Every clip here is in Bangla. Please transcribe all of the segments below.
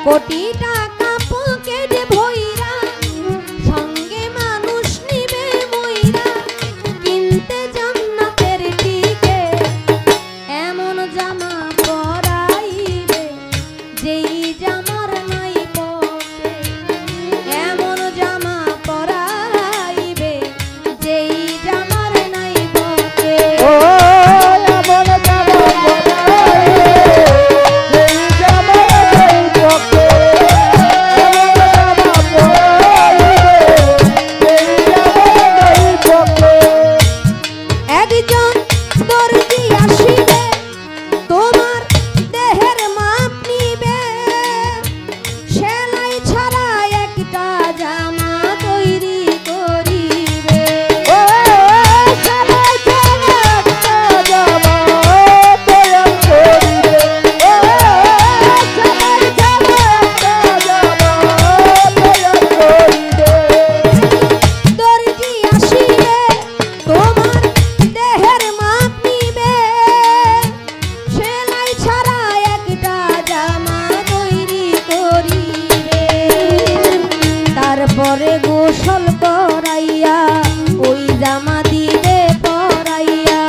কোটি টাকা পকেট ভইরা সঙ্গে মানুষ নিবে মইরা কিনতে জান্নাতের টিকেট এমন জামা পরাইবে যেই জামার নাই পকেট এমন জামা পরাইবে যেই জামার নাই পকেট ও এমন জামা একজন দর্জি আসিবে তোমার দেহের মাপ নিবে সেলাই ছাড়া একটা জামা তৈরি করিবে ও সেলাই ছাড়া একটা জামা তৈরি করিবে ও সেলাই ছাড়া একটা জামা তৈরি করিবে দর্জি আসিবে তোমার দেহের মাপ নিবে সেলাই ছাড়া একটা জামা তৈরি করিবে তারপরে গোসল করাইয়া ওই জামা দিবে পরাইয়া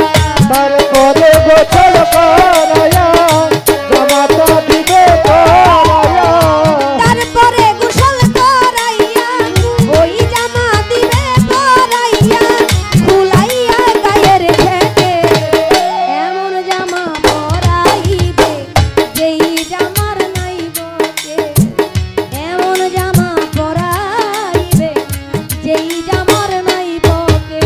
তারপরে গোসল করায়া জামাটা দিবে পরায়া তারপরে গোসল করাইয়া ওই জামা দিবে পরাইয়া খুলাইয়া গায়ের থেকে এমন জামা পরাইবে যেই জামার নাই বকে এমন জামা পরাইবে যেই জামার নাই বকে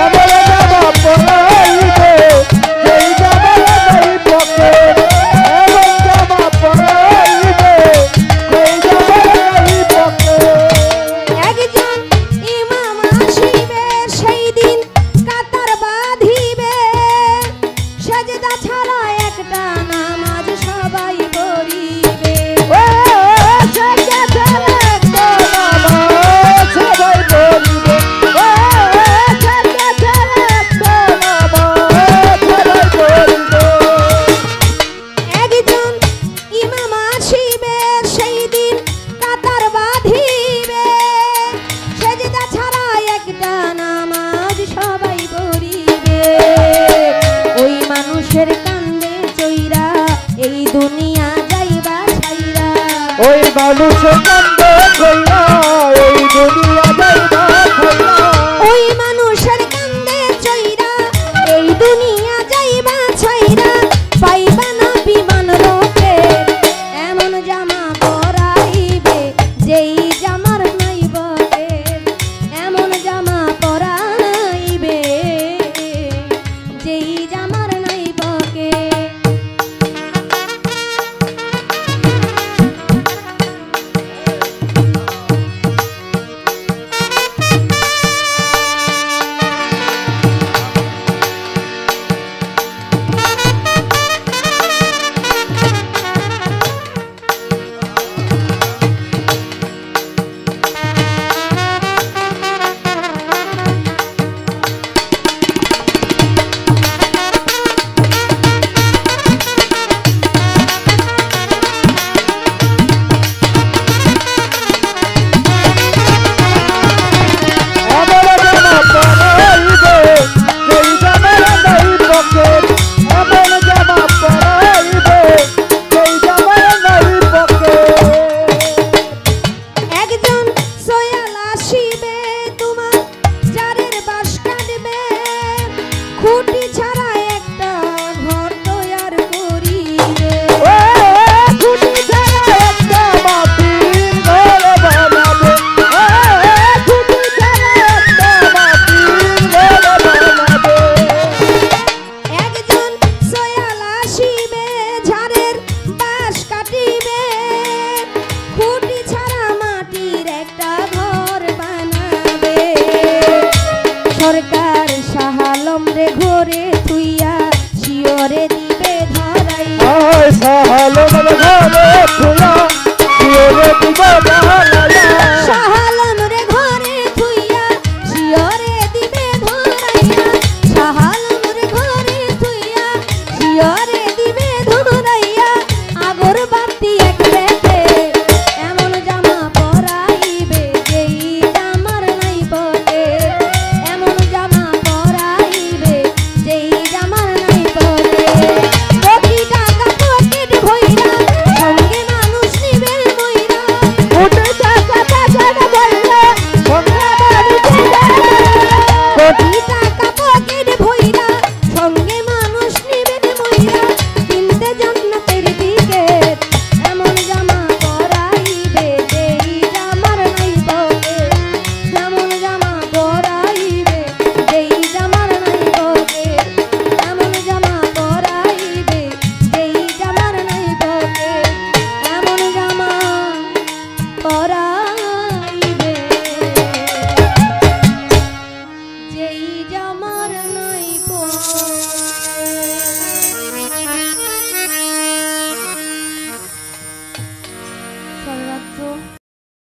এমন জামা পরাইবে যেই জামা নাই পকেট এমন জামা পরাইবে যেই জামা নাই পকেট একজন ইমাম আসিবে সেই দিন কাতার বাঁধিবে সেজদা ছাড়া একটা নামাজ সবাই পড়িবে ও সেজদা ছাড়া একটা নামাজ সবাই পড়িবে ও সেজদা ছাড়া একটা নামাজ সবাই পড়িবে একজন ইমাম আসিবে সেই দিন কাতার বাঁধিবে সেজদা ছাড়া একটা নামাজ সবাই পড়িবে ওই মানুষের কান্দে চইরা এই দুনিয়া যাইবা ছাইরা ওই মানুষের কান্দে কইরা এই দুনিয়া যাইবা ছাইরা ওই মানুষের কান্দে চইরা এই দুনিয়া যাইবা ছাইরা পাইবা না বিমান রোকে এমন জামা পরাইবে যেই জামার নাই বকে এমন জামা পরাইবে যেই জামার নাই বকে ভালো ভালো ঘরে